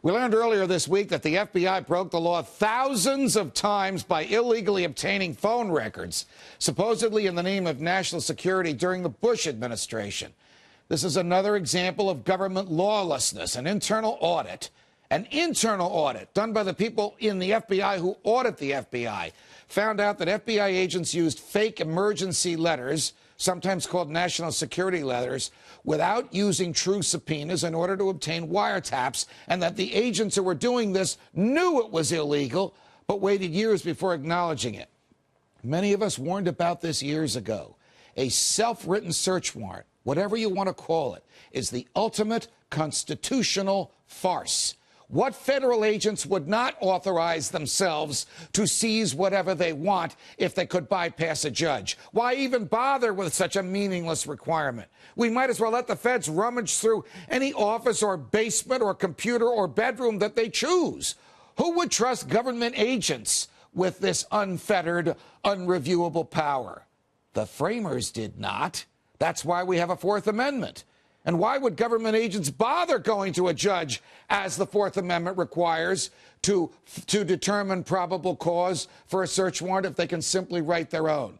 We learned earlier this week that the FBI broke the law thousands of times by illegally obtaining phone records, supposedly in the name of national security during the Bush administration. This is another example of government lawlessness. An internal audit done by the people in the FBI who audit the FBI found out that FBI agents used fake emergency letters, sometimes called national security letters, without using true subpoenas in order to obtain wiretaps, and that the agents who were doing this knew it was illegal, but waited years before acknowledging it. Many of us warned about this years ago. A self-written search warrant, whatever you want to call it, is the ultimate constitutional farce. What federal agents would not authorize themselves to seize whatever they want if they could bypass a judge? Why even bother with such a meaningless requirement? We might as well let the feds rummage through any office or basement or computer or bedroom that they choose. Who would trust government agents with this unfettered, unreviewable power? The framers did not. That's why we have a Fourth Amendment. And why would government agents bother going to a judge, as the Fourth Amendment requires, to determine probable cause for a search warrant if they can simply write their own?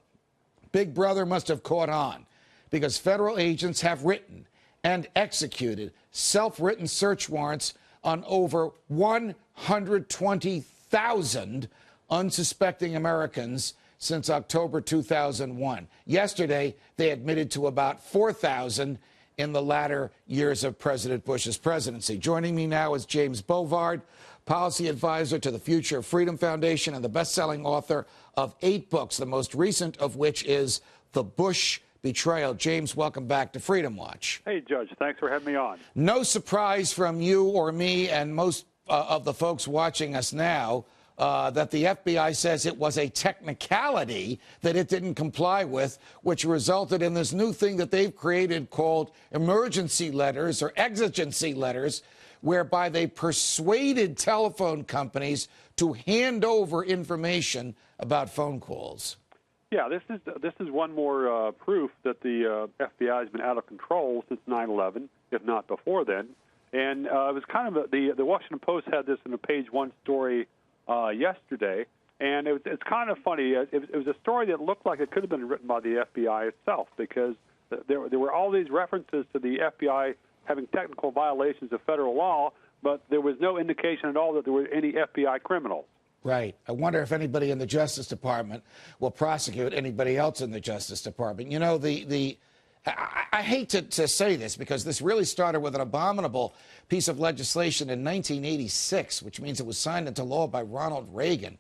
Big Brother must have caught on, because federal agents have written and executed self-written search warrants on over 120,000 unsuspecting Americans since October 2001. Yesterday, they admitted to about 4,000 in the latter years of President Bush's presidency. Joining me now is James Bovard, policy advisor to the Future of Freedom Foundation and the best-selling author of 8 books, the most recent of which is The Bush Betrayal. James, welcome back to Freedom Watch. Hey, Judge. Thanks for having me on. No surprise from you or me and most of the folks watching us now that the FBI says it was a technicality that it didn't comply with, which resulted in this new thing that they've created called emergency letters or exigency letters, whereby they persuaded telephone companies to hand over information about phone calls. Yeah, this is one more proof that the FBI has been out of control since 9/11, if not before then. And it was kind of the Washington Post had this in a page one story yesterday, and it's kind of funny. It was a story that looked like it could have been written by the FBI itself, because there were all these references to the FBI having technical violations of federal law, but there was no indication at all that there were any FBI criminals. Right. I wonder if anybody in the Justice Department will prosecute anybody else in the Justice Department. You know, I hate to say this, because this really started with an abominable piece of legislation in 1986, which means it was signed into law by Ronald Reagan,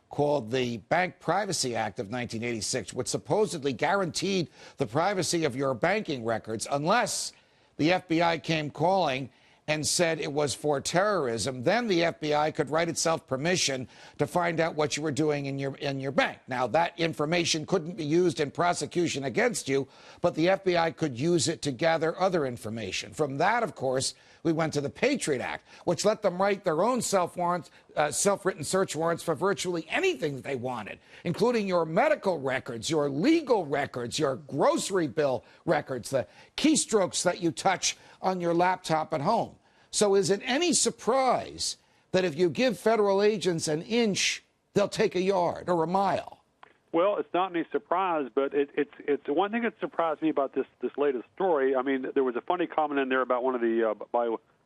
called the Bank Privacy Act of 1986, which supposedly guaranteed the privacy of your banking records unless the FBI came calling and said it was for terrorism. Then the FBI could write itself permission to find out what you were doing in your bank. Now, that information couldn't be used in prosecution against you, but the FBI could use it to gather other information. From that, of course, we went to the Patriot Act, which let them write their own self-written search warrants for virtually anything that they wanted, including your medical records, your legal records, your grocery bill records, the keystrokes that you touch on your laptop at home. So is it any surprise that if you give federal agents an inch, they'll take a yard or a mile? Well, it's not any surprise, but it's one thing that surprised me about this latest story. I mean, there was a funny comment in there about one of the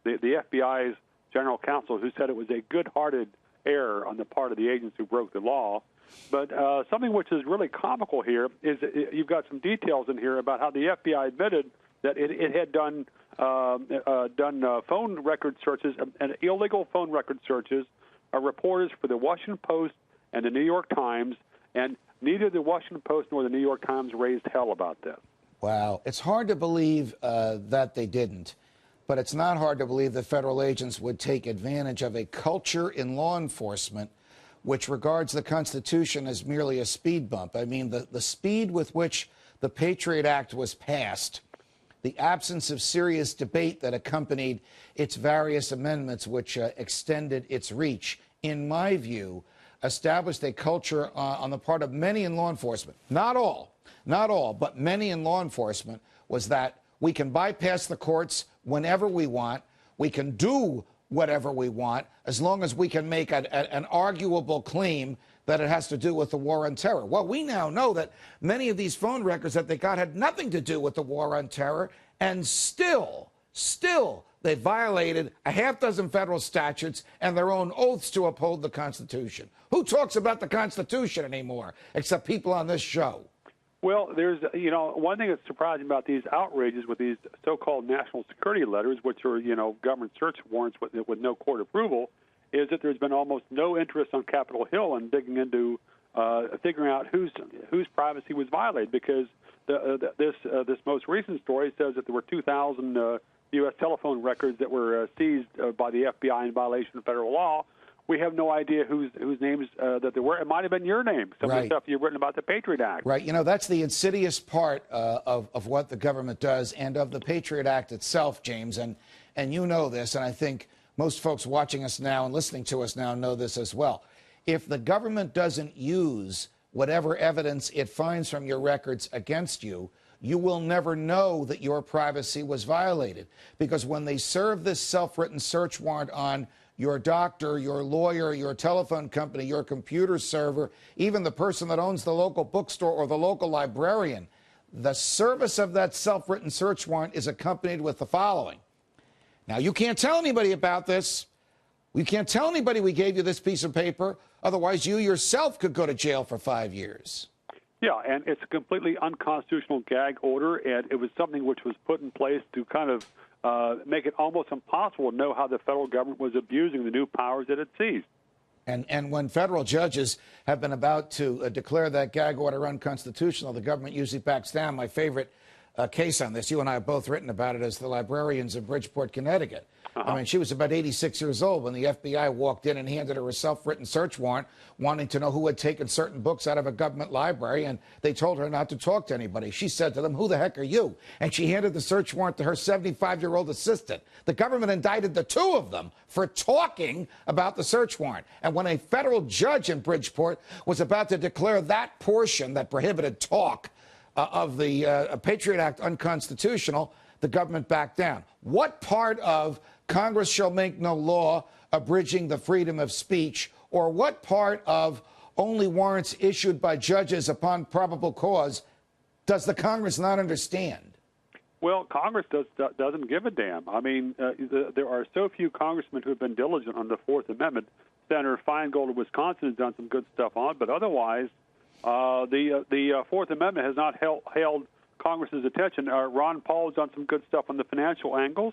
FBI's general counsel, who said it was a good-hearted error on the part of the agents who broke the law. But something which is really comical here is you've got some details in here about how the FBI admitted that it had done phone record searches and illegal phone record searches of reporters for the Washington Post and the New York Times, and neither the Washington Post nor the New York Times raised hell about this. Wow. It's hard to believe that they didn't, but it's not hard to believe that federal agents would take advantage of a culture in law enforcement which regards the Constitution as merely a speed bump. I mean, the speed with which the Patriot Act was passed, the absence of serious debate that accompanied its various amendments, which extended its reach, in my view, established a culture on the part of many in law enforcement, not all, but many in law enforcement, was that we can bypass the courts whenever we want. We can do whatever we want, as long as we can make an arguable claim that it has to do with the war on terror. Well, we now know that many of these phone records that they got had nothing to do with the war on terror, and still, they violated a half dozen federal statutes and their own oaths to uphold the Constitution. Who talks about the Constitution anymore, except people on this show? Well, there's, one thing that's surprising about these outrages with these so-called national security letters, which are, government search warrants with no court approval, is that there's been almost no interest on Capitol Hill in digging into figuring out whose privacy was violated, because this most recent story says that there were 2,000 U.S. telephone records that were seized by the FBI in violation of federal law. We have no idea whose names that there were. It might have been your name, some of the stuff you've written about the Patriot Act. Right. That's the insidious part of what the government does and of the Patriot Act itself, James. And you know this, and I think most folks watching us now and listening to us now know this as well. If the government doesn't use whatever evidence it finds from your records against you, you will never know that your privacy was violated. Because when they serve this self-written search warrant on your doctor, your lawyer, your telephone company, your computer server, even the person that owns the local bookstore or the local librarian, the service of that self-written search warrant is accompanied with the following. Now, you can't tell anybody about this. You can't tell anybody we gave you this piece of paper. Otherwise, you yourself could go to jail for 5 years. Yeah, and it's a completely unconstitutional gag order, and it was something which was put in place to kind of make it almost impossible to know how the federal government was abusing the new powers that it seized. And when federal judges have been about to declare that gag order unconstitutional, the government usually backs down. My favorite case on this, you and I have both written about it, is the librarians of Bridgeport, Connecticut. I mean, she was about 86 years old when the FBI walked in and handed her a self-written search warrant, wanting to know who had taken certain books out of a government library, and they told her not to talk to anybody. She said to them, "Who the heck are you?" And she handed the search warrant to her 75-year-old assistant. The government indicted the two of them for talking about the search warrant. And when a federal judge in Bridgeport was about to declare that portion that prohibited talk of the Patriot Act unconstitutional, the government backed down. What part of Congress shall make no law abridging the freedom of speech, or what part of only warrants issued by judges upon probable cause does the Congress not understand? Well, Congress doesn't give a damn. I mean, there are so few congressmen who have been diligent on the Fourth Amendment. Senator Feingold of Wisconsin has done some good stuff on it, but otherwise, the Fourth Amendment has not held Congress's attention. Ron Paul has done some good stuff on the financial angles.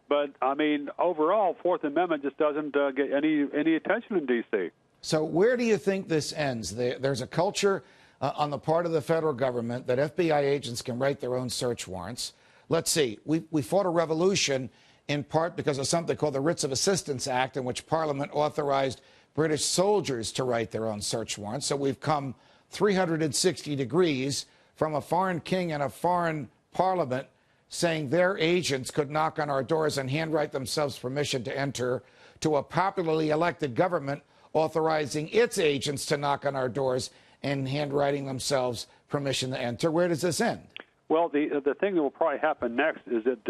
But, I mean, overall, Fourth Amendment just doesn't get any attention in D.C. So where do you think this ends? There's a culture on the part of the federal government that FBI agents can write their own search warrants. Let's see. We fought a revolution in part because of something called the Writs of Assistance Act, in which Parliament authorized British soldiers to write their own search warrants. So we've come 360 degrees from a foreign king and a foreign parliament saying their agents could knock on our doors and handwrite themselves permission to enter, to a popularly elected government authorizing its agents to knock on our doors and handwriting themselves permission to enter. Where does this end? Well, the thing that will probably happen next is that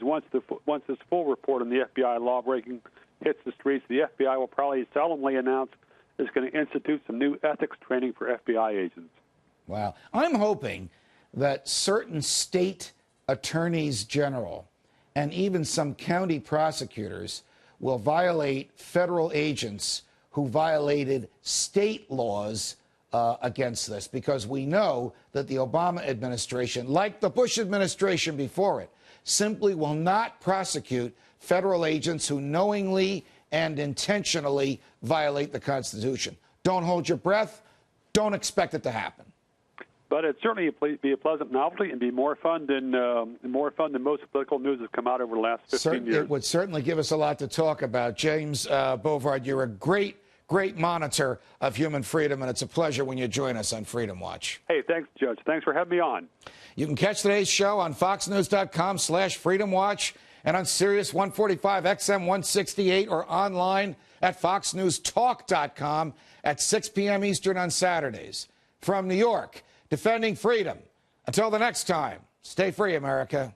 once this full report on the FBI lawbreaking hits the streets, the FBI will probably solemnly announce it's going to institute some new ethics training for FBI agents. Wow. I'm hoping that certain state attorneys general and even some county prosecutors will violate federal agents who violated state laws against this, because we know that the Obama administration, like the Bush administration before it, simply will not prosecute federal agents who knowingly and intentionally violate the Constitution. Don't hold your breath. Don't expect it to happen. But it'd certainly be a pleasant novelty and be more fun than most political news has come out over the last 15 years. It would certainly give us a lot to talk about. James Bovard, you're a great monitor of human freedom, and it's a pleasure when you join us on Freedom Watch. Hey, thanks, Judge. Thanks for having me on. You can catch today's show on foxnews.com/freedomwatch and on Sirius 145 XM 168 or online at foxnewstalk.com at 6 p.m. Eastern on Saturdays. From New York, defending freedom. Until the next time, stay free, America.